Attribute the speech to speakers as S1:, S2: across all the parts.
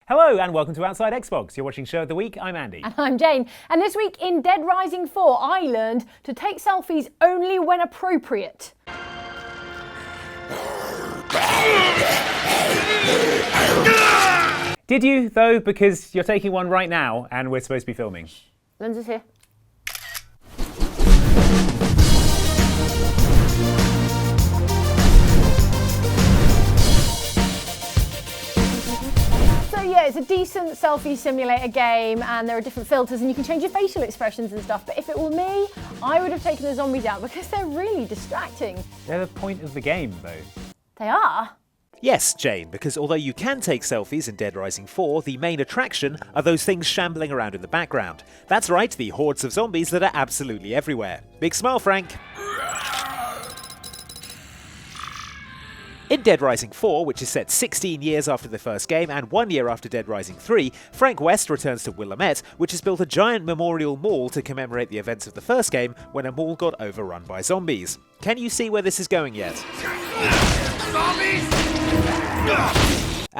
S1: Hello and welcome to Outside Xbox. You're watching Show of the Week. I'm Andy.
S2: And I'm Jane. And this week in Dead Rising 4, I learned to take selfies only when appropriate.
S1: Did you, though? Because you're taking one right now and we're supposed to be filming.
S2: Lenses here. So yeah, it's a decent selfie simulator game and there are different filters and you can change your facial expressions and stuff, but if it were me, I would have taken the zombies out because they're really distracting.
S1: They're the point of the game, though.
S2: They are?
S3: Yes, Jane, because although you can take selfies in Dead Rising 4, the main attraction are those things shambling around in the background. That's right, the hordes of zombies that are absolutely everywhere. Big smile, Frank! In Dead Rising 4, which is set 16 years after the first game and 1 year after Dead Rising 3, Frank West returns to Willamette, which has built a giant memorial mall to commemorate the events of the first game when a mall got overrun by zombies. Can you see where this is going yet? Zombies!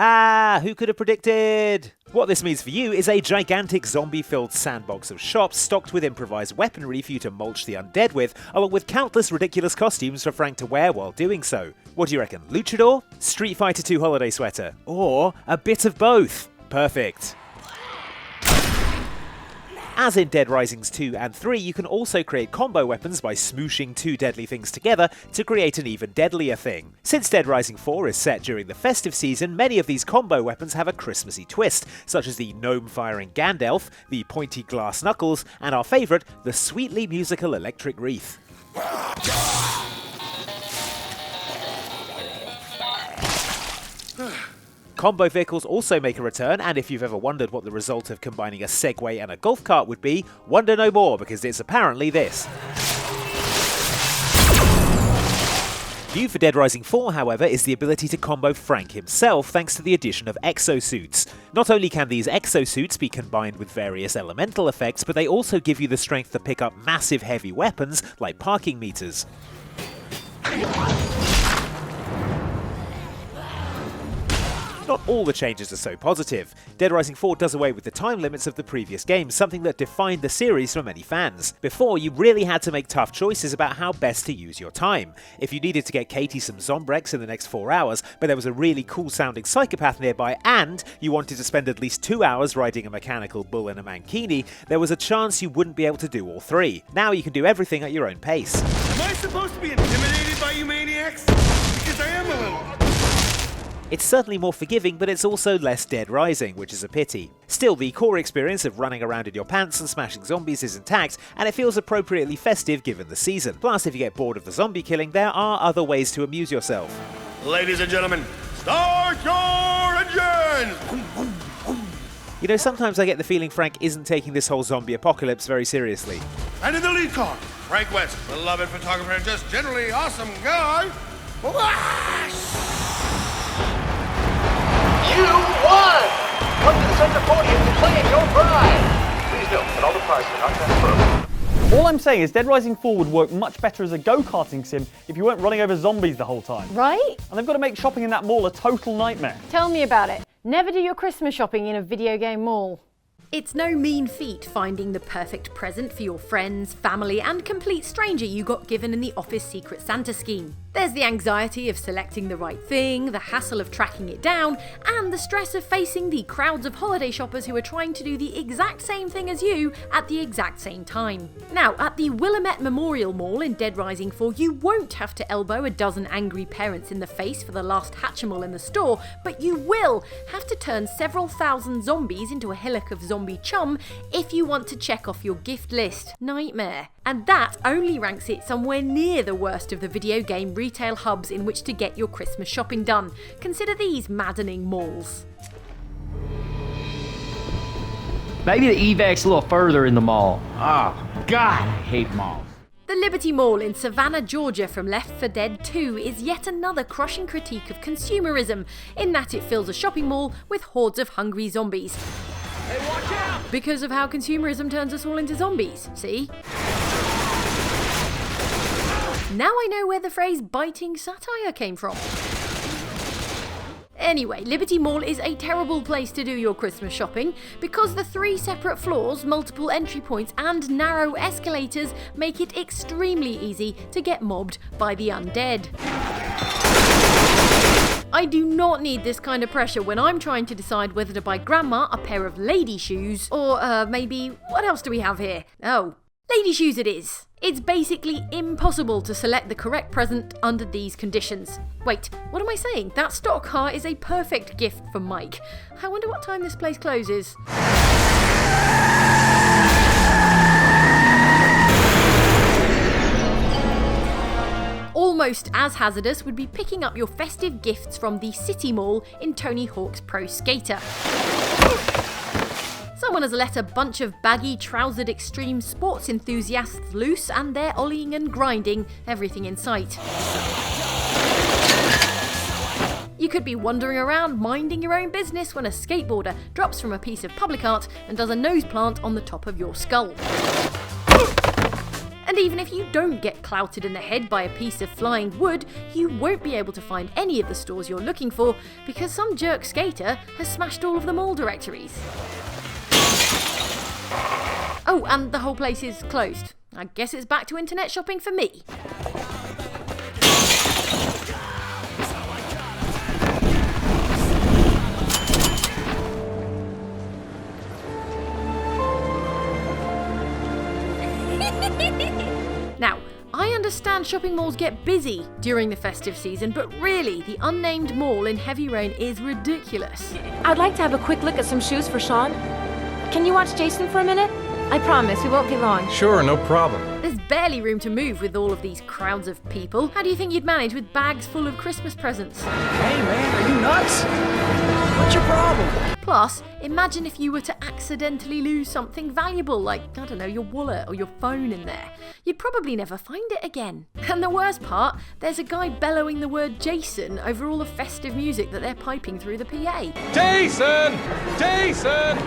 S3: Ah, who could have predicted? What this means for you is a gigantic zombie-filled sandbox of shops stocked with improvised weaponry for you to mulch the undead with, along with countless ridiculous costumes for Frank to wear while doing so. What do you reckon? Luchador? Street Fighter 2 holiday sweater? Or a bit of both? Perfect. As in Dead Risings 2 and 3, you can also create combo weapons by smooshing two deadly things together to create an even deadlier thing. Since Dead Rising 4 is set during the festive season, many of these combo weapons have a Christmassy twist, such as the gnome-firing Gandalf, the pointy glass knuckles, and our favourite, the sweetly musical electric wreath. Combo vehicles also make a return, and if you've ever wondered what the result of combining a Segway and a golf cart would be, wonder no more, because it's apparently this. New for Dead Rising 4, however, is the ability to combo Frank himself thanks to the addition of exosuits. Not only can these exosuits be combined with various elemental effects, but they also give you the strength to pick up massive heavy weapons like parking meters. Not all the changes are so positive. Dead Rising 4 does away with the time limits of the previous games, something that defined the series for many fans. Before, you really had to make tough choices about how best to use your time. If you needed to get Katie some Zombrex in the next 4 hours, but there was a really cool sounding psychopath nearby, and you wanted to spend at least 2 hours riding a mechanical bull in a mankini, there was a chance you wouldn't be able to do all three. Now you can do everything at your own pace.
S4: Am I supposed to be intimidated by you maniacs? Because I am a little.
S3: It's certainly more forgiving, but it's also less Dead Rising, which is a pity. Still, the core experience of running around in your pants and smashing zombies is intact, and it feels appropriately festive given the season. Plus, if you get bored of the zombie killing, there are other ways to amuse yourself.
S4: Ladies and gentlemen, start your engines!
S3: You know, sometimes I get the feeling Frank isn't taking this whole zombie apocalypse very seriously.
S4: And in the lead car, Frank West, beloved photographer and just generally awesome guy.
S5: You won! Come to the center podium to claim your prize! Please note that all the prizes are not transferable.
S6: All I'm saying is Dead Rising 4 would work much better as a go-karting sim if you weren't running over zombies the whole time.
S2: Right?
S6: And they've got to make shopping in that mall a total nightmare.
S2: Tell me about it. Never do your Christmas shopping in a video game mall.
S7: It's no mean feat finding the perfect present for your friends, family, and complete stranger you got given in the Office Secret Santa scheme. There's the anxiety of selecting the right thing, the hassle of tracking it down, and the stress of facing the crowds of holiday shoppers who are trying to do the exact same thing as you at the exact same time. Now, at the Willamette Memorial Mall in Dead Rising 4, you won't have to elbow a dozen angry parents in the face for the last Hatchimal in the store, but you will have to turn several thousand zombies into a hillock of zombie chum if you want to check off your gift list. Nightmare. And that only ranks it somewhere near the worst of the video game retail hubs in which to get your Christmas shopping done. Consider these maddening malls.
S8: Maybe the evac's a little further in the mall. Oh, God, I hate malls.
S7: The Liberty Mall in Savannah, Georgia from Left 4 Dead 2 is yet another crushing critique of consumerism, in that it fills a shopping mall with hordes of hungry zombies.
S4: Hey, watch out!
S7: Because of how consumerism turns us all into zombies, see? Now I know where the phrase biting satire came from. Anyway, Liberty Mall is a terrible place to do your Christmas shopping because the 3 separate floors, multiple entry points and narrow escalators make it extremely easy to get mobbed by the undead. I do not need this kind of pressure when I'm trying to decide whether to buy Grandma a pair of lady shoes or maybe, what else do we have here? Oh, lady shoes it is. It's basically impossible to select the correct present under these conditions. Wait, what am I saying? That stock car is a perfect gift for Mike. I wonder what time this place closes. Almost as hazardous would be picking up your festive gifts from the City Mall in Tony Hawk's Pro Skater. Someone has let a bunch of baggy, trousered extreme sports enthusiasts loose and they're ollieing and grinding everything in sight. You could be wandering around minding your own business when a skateboarder drops from a piece of public art and does a nose plant on the top of your skull. And even if you don't get clouted in the head by a piece of flying wood, you won't be able to find any of the stores you're looking for because some jerk skater has smashed all of the mall directories. Oh, and the whole place is closed. I guess it's back to internet shopping for me. Now, I understand shopping malls get busy during the festive season, but really, the unnamed mall in Heavy Rain is ridiculous.
S9: I'd like to have a quick look at some shoes for Sean. Can you watch Jason for a minute? I promise, we won't be long.
S10: Sure, no problem.
S7: There's barely room to move with all of these crowds of people. How do you think you'd manage with bags full of Christmas presents?
S10: Hey man, are you nuts? What's your problem?
S7: Plus, imagine if you were to accidentally lose something valuable, like, I don't know, your wallet or your phone in there. You'd probably never find it again. And the worst part, there's a guy bellowing the word Jason over all the festive music that they're piping through the PA.
S10: Jason! Jason!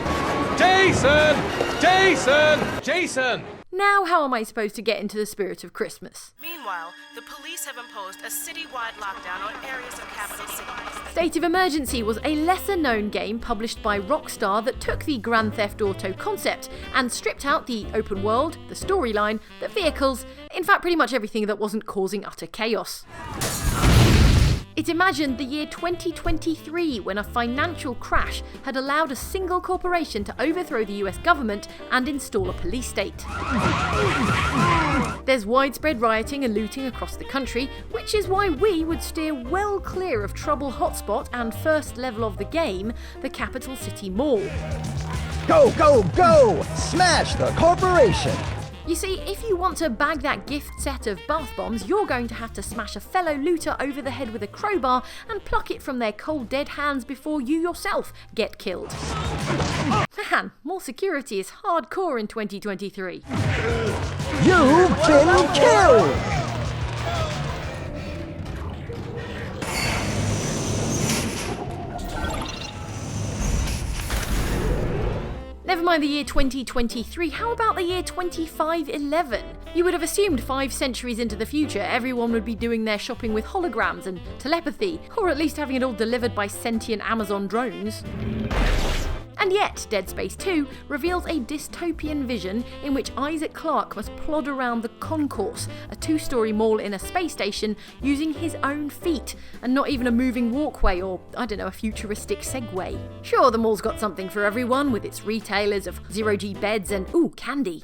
S10: Jason! Jason! Jason!
S7: Now how am I supposed to get into the spirit of Christmas?
S11: Meanwhile, the police have imposed a citywide lockdown on areas of capital city.
S7: State of Emergency was a lesser-known game published by Rockstar that took the Grand Theft Auto concept and stripped out the open world, the storyline, the vehicles, in fact pretty much everything that wasn't causing utter chaos. It imagined the year 2023 when a financial crash had allowed a single corporation to overthrow the US government and install a police state. There's widespread rioting and looting across the country, which is why we would steer well clear of trouble hotspot and first level of the game, the capital city mall.
S12: Go, go, go! Smash the corporation!
S7: You see, if you want to bag that gift set of bath bombs, you're going to have to smash a fellow looter over the head with a crowbar and pluck it from their cold dead hands before you yourself get killed. Man, more security is hardcore in 2023.
S12: You've been killed!
S7: Never mind the year 2023, how about the year 2511? You would have assumed 5 centuries into the future everyone would be doing their shopping with holograms and telepathy, or at least having it all delivered by sentient Amazon drones. And yet, Dead Space 2 reveals a dystopian vision in which Isaac Clarke must plod around the Concourse, a 2-story mall in a space station, using his own feet, and not even a moving walkway or, I don't know, a futuristic Segway. Sure, the mall's got something for everyone, with its retailers of zero-G beds and, ooh, candy.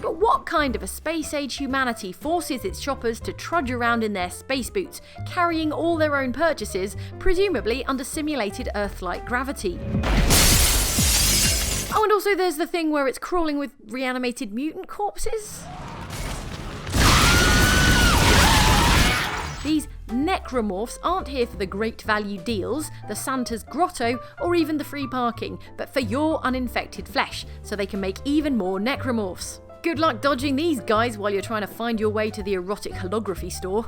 S7: But what kind of a space-age humanity forces its shoppers to trudge around in their space boots, carrying all their own purchases, presumably under simulated Earth-like gravity? Oh, and also there's the thing where it's crawling with reanimated mutant corpses. These necromorphs aren't here for the great value deals, the Santa's grotto, or even the free parking, but for your uninfected flesh, so they can make even more necromorphs. Good luck dodging these guys while you're trying to find your way to the erotic holography store.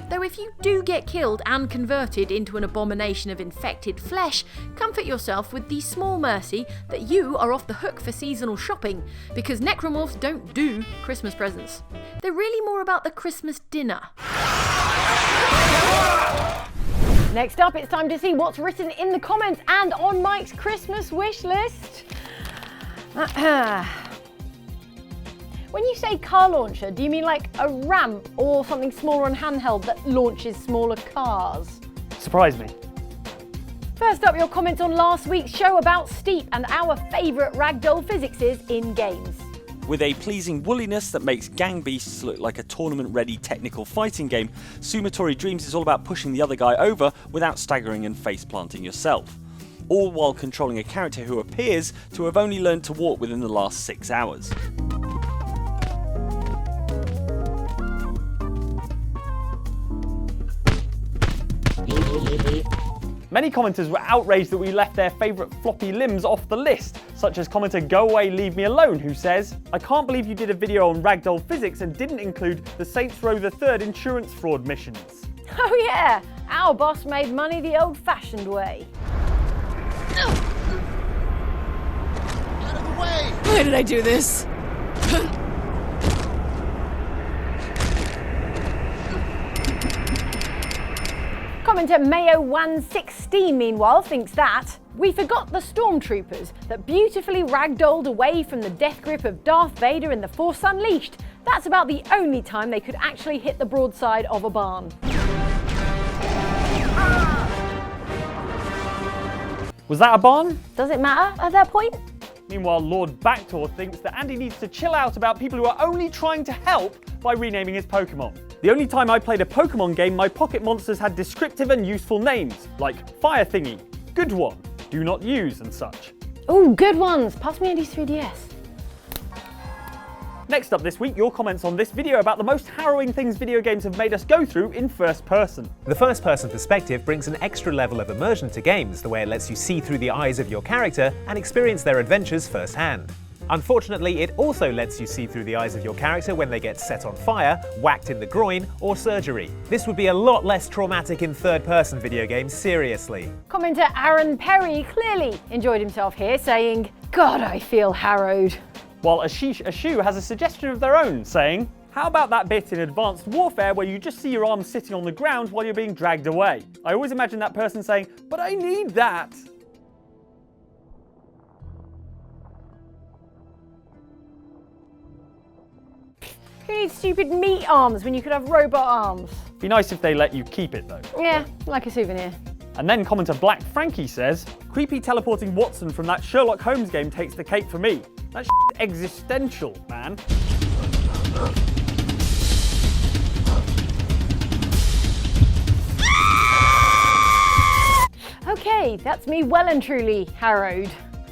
S7: Though if you do get killed and converted into an abomination of infected flesh, comfort yourself with the small mercy that you are off the hook for seasonal shopping, because necromorphs don't do Christmas presents. They're really more about the Christmas dinner.
S2: Next up, it's time to see what's written in the comments and on Mike's Christmas wish list. When you say car launcher, do you mean like a ramp or something smaller and handheld that launches smaller cars?
S6: Surprise me.
S2: First up, your comments on last week's show about Steep and our favourite ragdoll physics is in games.
S13: With a pleasing woolliness that makes Gang Beasts look like a tournament-ready technical fighting game, Sumatori Dreams is all about pushing the other guy over without staggering and face-planting yourself. All while controlling a character who appears to have only learned to walk within the last 6 hours.
S6: Many commenters were outraged that we left their favourite floppy limbs off the list, such as commenter Go Away Leave Me Alone, who says, I can't believe you did a video on ragdoll physics and didn't include the Saints Row the Third insurance fraud missions.
S2: Oh yeah, our boss made money the old-fashioned way.
S10: Out of the way!
S9: Why did I do this?
S2: Commenter Mayo116 meanwhile thinks that we forgot the stormtroopers that beautifully ragdolled away from the death grip of Darth Vader in The Force Unleashed. That's about the only time they could actually hit the broadside of a barn.
S6: Was that a barn?
S2: Does it matter at that point?
S6: Meanwhile, Lord Backtor thinks that Andy needs to chill out about people who are only trying to help by renaming his Pokemon. The only time I played a Pokemon game, my pocket monsters had descriptive and useful names, like Fire Thingy, Good One, Do Not Use, and such.
S2: Ooh, good ones. Pass me Andy's 3DS.
S6: Next up this week, your comments on this video about the most harrowing things video games have made us go through in first person.
S3: The first person perspective brings an extra level of immersion to games, the way it lets you see through the eyes of your character and experience their adventures firsthand. Unfortunately, it also lets you see through the eyes of your character when they get set on fire, whacked in the groin, or surgery. This would be a lot less traumatic in third-person video games, seriously.
S2: Commenter Aaron Perry clearly enjoyed himself here, saying, God, I feel harrowed.
S6: While Ashish Ashu has a suggestion of their own, saying, how about that bit in Advanced Warfare where you just see your arms sitting on the ground while you're being dragged away? I always imagine that person saying, but I need that.
S2: Who needs stupid meat arms when you could have robot arms?
S6: Be nice if they let you keep it though.
S2: Yeah, like a souvenir.
S6: And then commenter Black Frankie says, creepy teleporting Watson from that Sherlock Holmes game takes the cake for me. That's existential, man.
S2: Okay, that's me well and truly harrowed.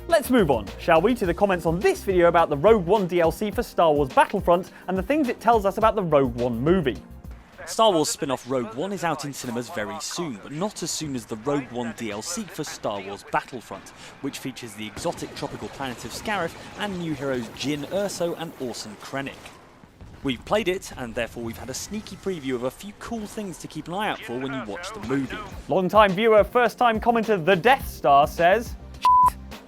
S6: Let's move on, shall we, to the comments on this video about the Rogue One DLC for Star Wars Battlefront and the things it tells us about the Rogue One movie.
S13: Star Wars spin-off Rogue One is out in cinemas very soon, but not as soon as the Rogue One DLC for Star Wars Battlefront, which features the exotic tropical planet of Scarif and new heroes Jyn Erso and Orson Krennic. We've played it, and therefore we've had a sneaky preview of a few cool things to keep an eye out for when you watch the movie.
S6: Long-time viewer, first-time commenter The Death Star says,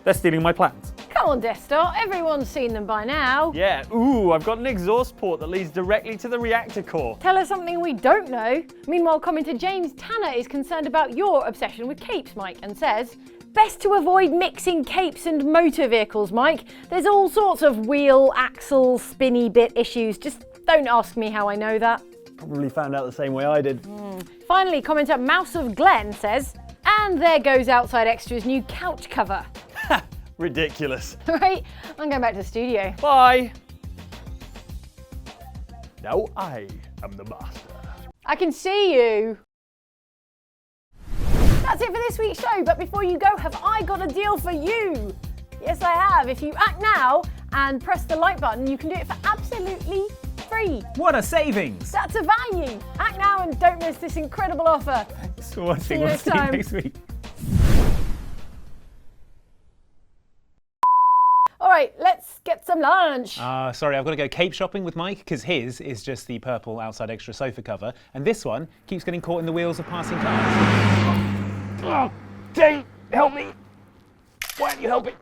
S6: they're stealing my plans.
S2: Come on, Death Star, everyone's seen them by now.
S6: Yeah, ooh, I've got an exhaust port that leads directly to the reactor core.
S2: Tell us something we don't know. Meanwhile, commenter James Tanner is concerned about your obsession with capes, Mike, and says, best to avoid mixing capes and motor vehicles, Mike. There's all sorts of wheel, axle, spinny bit issues. Just don't ask me how I know that.
S6: Probably found out the same way I did.
S2: Finally, commenter Mouse of Glen says, and there goes Outside Extra's new couch cover.
S6: Ridiculous.
S2: Right, I'm going back to the studio.
S6: Bye. Now I am the master.
S2: I can see you. That's it for this week's show, but before you go, have I got a deal for you? Yes, I have. If you act now and press the like button, you can do it for absolutely free.
S1: What a savings!
S2: That's a value. Act now and don't miss this incredible offer.
S1: Thanks for watching.
S2: See you
S1: We'll
S2: next
S1: see you
S2: time.
S1: next week.
S2: All right, Right, let's get some lunch.
S1: Sorry, I've got to go cape shopping with Mike, because his is just the purple outside extra sofa cover, and this one keeps getting caught in the wheels of passing cars.
S10: Oh, Dave, help me. Why aren't you helping?